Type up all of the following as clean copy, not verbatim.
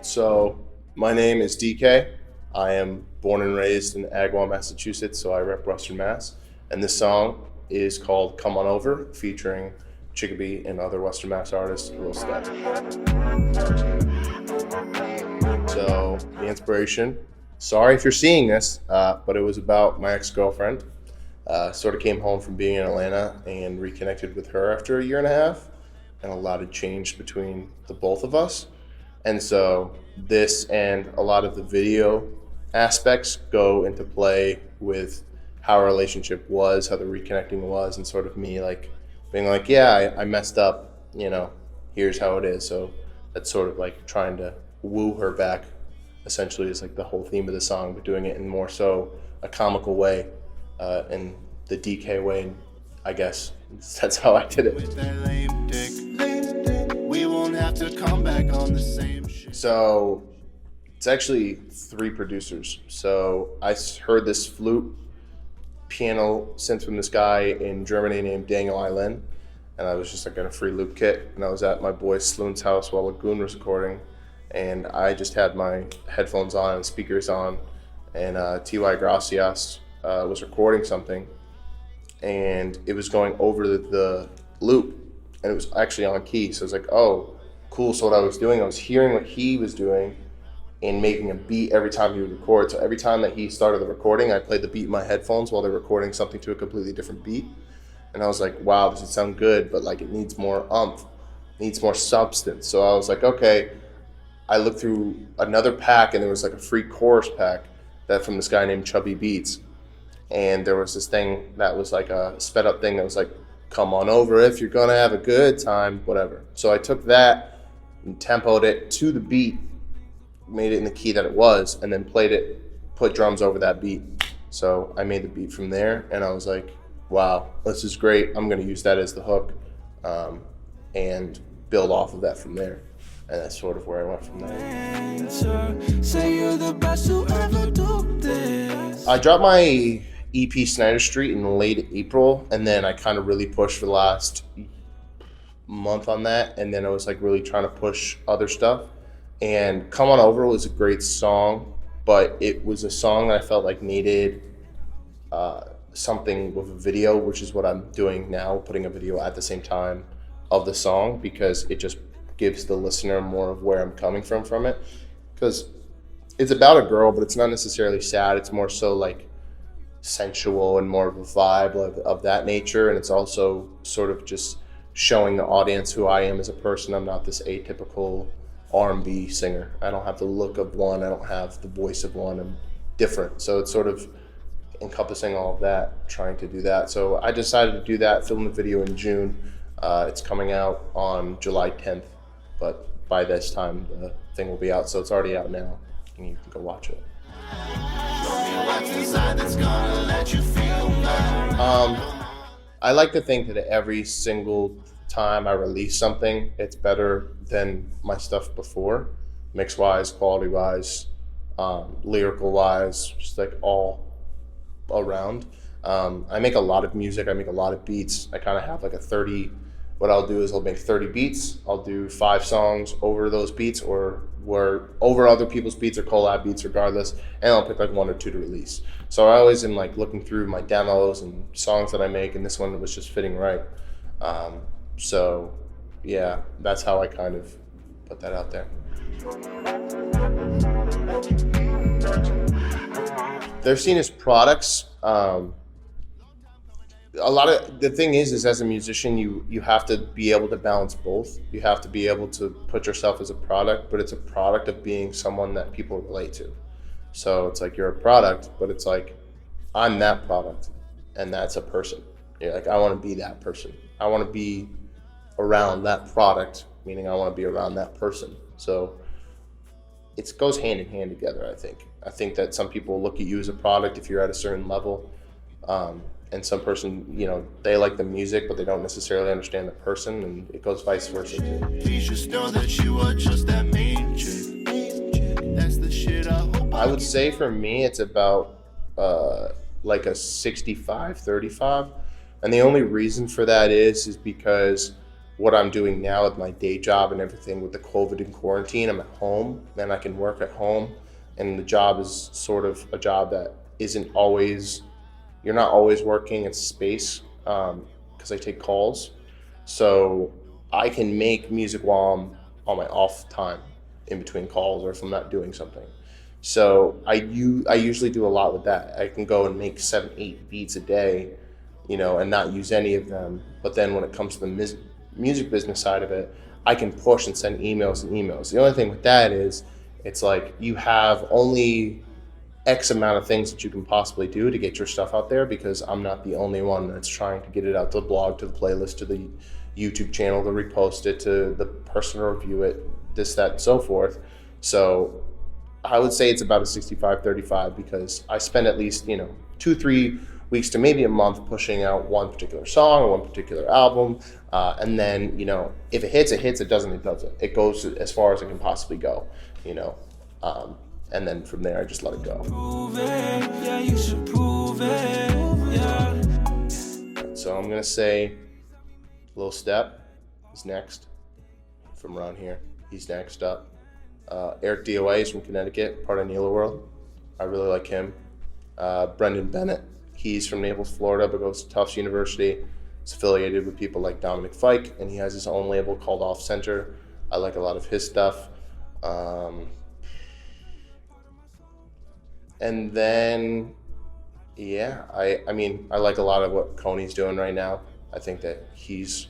So my name is DK. I am born and raised in Agawam, Massachusetts, so I rep Western Mass. And this song is called Come On Over, featuring Chicopee and other Western Mass artists, Will Step. So the inspiration, sorry if you're seeing this, but it was about my ex-girlfriend. Sort of came home from being in Atlanta and reconnected with her after a year and a half, and a lot had changed between the both of us. And so this and a lot of the video aspects go into play with how our relationship was, how the reconnecting was, and sort of me like being like, yeah, I messed up, here's how it is. So that's sort of like trying to woo her back, essentially, is like the whole theme of the song, but doing it in more so a comical way, in the DK way, and I guess that's how I did it. We won't have to come back on the same shit. So it's actually 3 producers. So I heard this flute piano synth from this guy in Germany named Daniel Eilen, and I was just like in a free loop kit, and I was at my boy Sloon's house while Lagoon was recording, and I just had my headphones on and speakers on, and T.Y. Gracias was recording something, and it was going over the loop, and it was actually on key. So I was like, oh, cool. So what I was doing, I was hearing what he was doing and making a beat every time he would record. So every time that he started the recording, I played the beat in my headphones while they're recording something to a completely different beat. And I was like, wow, this would sound good, but like it needs more needs more substance. So I was like, okay. I looked through another pack, and there was like a free chorus pack that from this guy named Chubby Beats. And there was this thing that was like a sped up thing that was like, come on over if you're gonna have a good time, whatever. So I took that and tempoed it to the beat, made it in the key that it was, and then played it, put drums over that beat. So I made the beat from there, and I was like, wow, this is great. I'm gonna use that as the hook, and build off of that from there. And that's sort of where I went from there. Say you're the best to ever do this. I dropped my EP Snyder Street in late April, and then I kind of really pushed for the last month on that, and then I was like really trying to push other stuff. And Come On Over was a great song, but it was a song that I felt like needed something with a video, which is what I'm doing now, putting a video at the same time of the song, because it just gives the listener more of where I'm coming from it. Because it's about a girl, but it's not necessarily sad. It's more so like sensual and more of a vibe of that nature. And it's also sort of just showing the audience who I am as a person. I'm not this atypical R&B singer. I don't have the look of one. I don't have the voice of one. I'm different. So it's sort of encompassing all of that, trying to do that. So I decided to do that, film the video in June. It's coming out on July 10th, but by this time the thing will be out. So it's already out now, and you can go watch it. I like to think that every single time I release something, it's better than my stuff before, mix-wise, quality-wise, lyrical-wise, just like all around. I make a lot of music. I make a lot of beats. I kind of have like what I'll do is I'll make 30 beats. I'll do 5 songs over those beats, or over other people's beats or collab beats, regardless, and I'll pick like 1 or 2 to release. So I always am like looking through my demos and songs that I make, and this one was just fitting right. So yeah, that's how I kind of put that out there. They're seen as products. A lot of the thing is as a musician, you have to be able to balance both. You have to be able to put yourself as a product, but it's a product of being someone that people relate to. So it's like you're a product, but it's like I'm that product, and that's a person. You're like, I want to be that person. I want to be around that product, meaning I want to be around that person. So it goes hand in hand together, I think. I think that some people look at you as a product if you're at a certain level. And some person, they like the music, but they don't necessarily understand the person, and it goes vice versa too. I would say for me, it's about like a 65-35. And the only reason for that is because what I'm doing now with my day job and everything with the COVID and quarantine, I'm at home and I can work at home. And the job is sort of a job that isn't always, you're not always working in space because I take calls. So I can make music while I'm on my off time in between calls or if I'm not doing something. So I usually do a lot with that. I can go and make 7, 8 beats a day, and not use any of them. But then when it comes to the music business side of it, I can push and send emails and emails. The only thing with that is it's like you have only X amount of things that you can possibly do to get your stuff out there, because I'm not the only one that's trying to get it out to the blog, to the playlist, to the YouTube channel, to repost it, to the person to review it, this, that, and so forth. So I would say it's about a 65-35, because I spend at least 2-3 weeks to maybe a month pushing out one particular song or one particular album, and then if it hits, it hits. It doesn't, it doesn't. It goes as far as it can possibly go, and then from there I just let it go. Prove it, yeah, you should prove it, yeah. So I'm gonna say Lil Step is next from around here. He's next up. Eric DOA is from Connecticut, part of Nilo World. I really like him. Brendan Bennett, he's from Naples, Florida, but goes to Tufts University. He's affiliated with people like Dominic Fike, and he has his own label called Off Center. I like a lot of his stuff. And then, I like a lot of what Coney's doing right now. I think that he's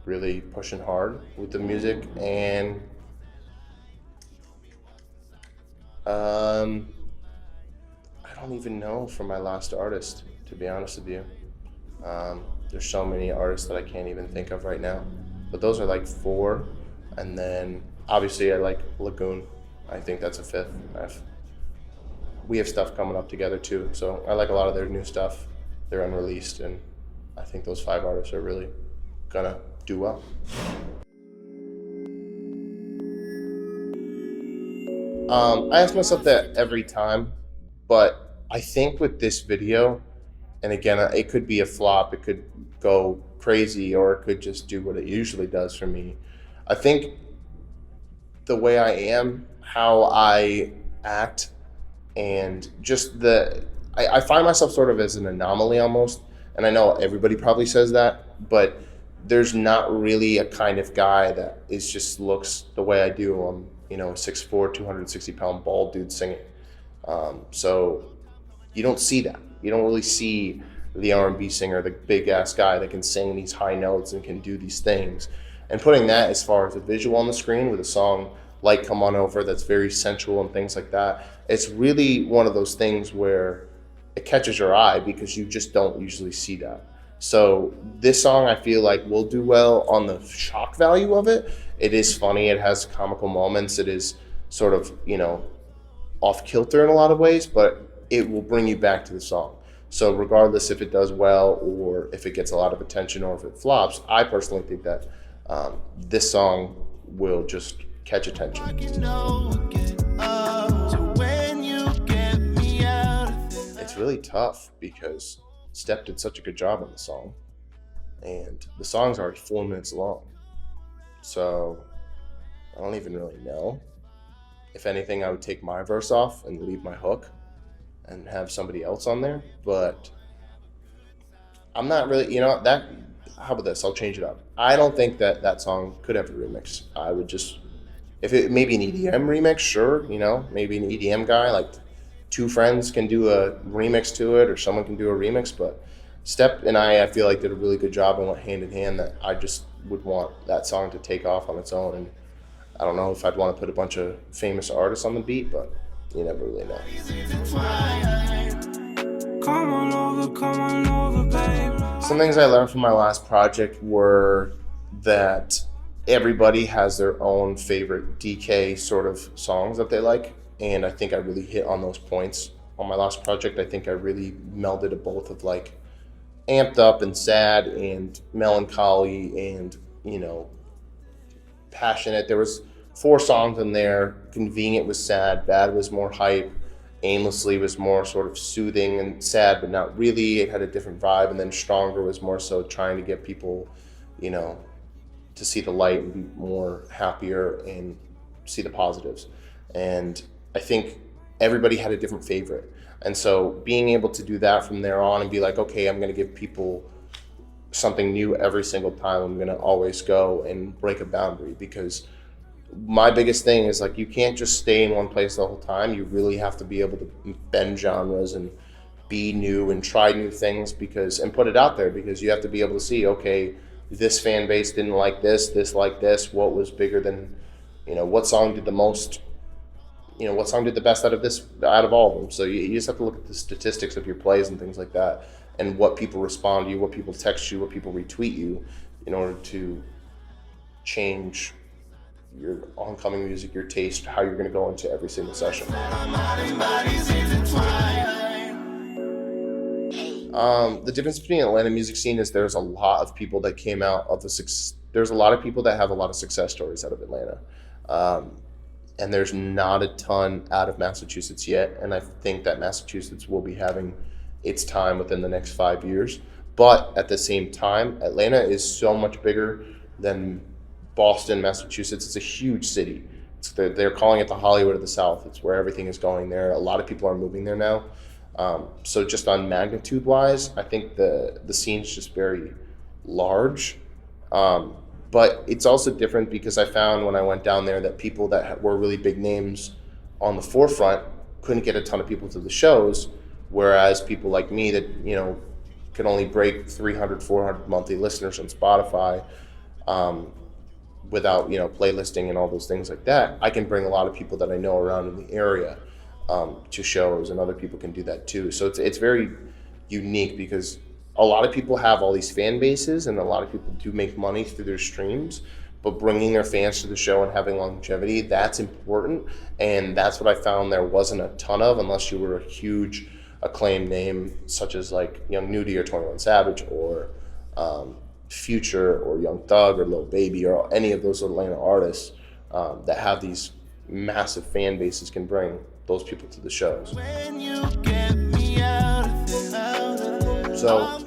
really pushing hard with the music, and I don't even know for my last artist, to be honest with you. There's so many artists that I can't even think of right now, but those are like 4. And then obviously I like Lagoon. I think that's a 5th. We have stuff coming up together too, so I like a lot of their new stuff. They're unreleased, and I think those 5 artists are really gonna do well. I ask myself that every time, but I think with this video, and again, it could be a flop, it could go crazy, or it could just do what it usually does for me. I think the way I am, how I act, and just I find myself sort of as an anomaly almost, and I know everybody probably says that, but there's not really a kind of guy that just looks the way I do. I'm a 6'4", 260-pound bald dude singing. So you don't see that. You don't really see the R&B singer, the big ass guy that can sing these high notes and can do these things. And putting that as far as a visual on the screen with a song like Come On Over that's very sensual and things like that, it's really one of those things where it catches your eye because you just don't usually see that. So this song I feel like will do well on the shock value of it. It is funny, it has comical moments, it is sort of, off kilter in a lot of ways, but it will bring you back to the song. So regardless if it does well or if it gets a lot of attention or if it flops, I personally think that this song will just catch attention. It's really tough because Step did such a good job on the song, and the song's already 4 minutes long. So I don't even really know. If anything, I would take my verse off and leave my hook and have somebody else on there, but I'm not really, that, how about this? I'll change it up. I don't think that song could have a remix. I would just, if it maybe an EDM remix, sure, maybe an EDM guy, like 2 friends can do a remix to it or someone can do a remix, but Step and I feel like did a really good job and went hand in hand, that I just would want that song to take off on its own. And I don't know if I'd want to put a bunch of famous artists on the beat, but you never really know. Come on over, babe. Some things I learned from my last project were that everybody has their own favorite DK sort of songs that they like. And I think I really hit on those points on my last project. I think I really melded a both of like amped up and sad and melancholy and, passionate. There was 4 songs in there. Convenient was sad, Bad was more hype, Aimlessly was more sort of soothing and sad, but not really. It had a different vibe. And then Stronger was more so trying to get people, to to see the light and be more happier and see the positives. And I think everybody had a different favorite. And so being able to do that from there on and be like, okay, I'm going to give people something new every single time. I'm going to always go and break a boundary, because my biggest thing is like, you can't just stay in one place the whole time. You really have to be able to bend genres and be new and try new things, and put it out there, because you have to be able to see, okay, this fan base didn't like this liked this. What was bigger than, what song did the most, what song did the best out of all of them. So you just have to look at the statistics of your plays and things like that, and what people respond to you, what people text you, what people retweet you, in order to change your oncoming music, your taste, how you're going to go into every single session. The difference between Atlanta music scene is there's a lot of people that came out of there's a lot of people that have a lot of success stories out of Atlanta. And there's not a ton out of Massachusetts yet. And I think that Massachusetts will be having its time within the next 5 years. But at the same time, Atlanta is so much bigger than Boston, Massachusetts. It's a huge city. They're calling it the Hollywood of the South. It's where everything is going there. A lot of people are moving there now. So just on magnitude wise, I think the scene's just very large. But it's also different because I found when I went down there that people that were really big names on the forefront couldn't get a ton of people to the shows, whereas people like me that, could only break 300, 400 monthly listeners on Spotify, without, playlisting and all those things like that, I can bring a lot of people that I know around in the area to shows, and other people can do that too. So it's very unique, because a lot of people have all these fan bases, and a lot of people do make money through their streams, but bringing their fans to the show and having longevity, that's important. And that's what I found there wasn't a ton of, unless you were a huge acclaimed name such as like Young Nudy or 21 Savage or Future or Young Thug or Lil Baby or any of those Atlanta artists that have these massive fan bases can bring those people to the shows. So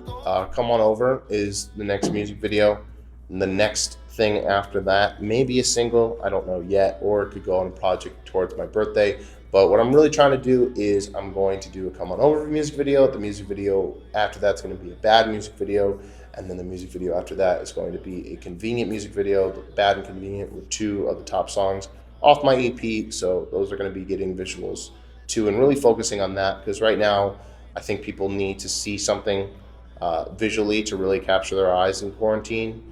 Come On Over is the next music video. And the next thing after that, maybe a single, I don't know yet, or it could go on a project towards my birthday. But what I'm really trying to do is I'm going to do a Come On Over music video. The music video after that's going to be a Bad music video. And then the music video after that is going to be a Convenient music video. Bad and Convenient were two of the top songs off my EP. So those are going to be getting visuals too, and really focusing on that, because right now I think people need to see something visually to really capture their eyes in quarantine.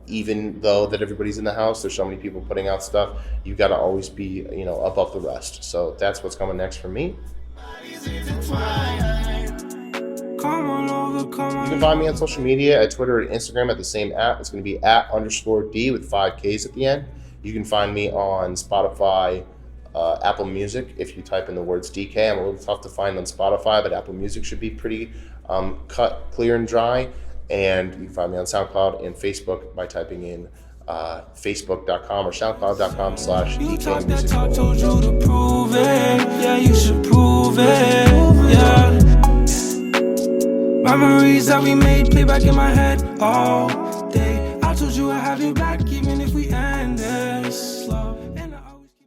Even though that everybody's in the house, there's so many people putting out stuff. You got to always be, above the rest. So that's what's coming next for me. You can find me on social media at Twitter and Instagram at the same @. It's going to be @_D with 5 Ks at the end. You can find me on Spotify, Apple Music. If you type in the words DK, I'm a little tough to find on Spotify, but Apple Music should be pretty cut, clear, and dry. And you can find me on SoundCloud and Facebook by typing in facebook.com or soundcloud.com/DK Music. I told you to prove it. Yeah, you should prove it. Yeah. Memories that we made play back in my head all day. I told you I have your back even if we ended.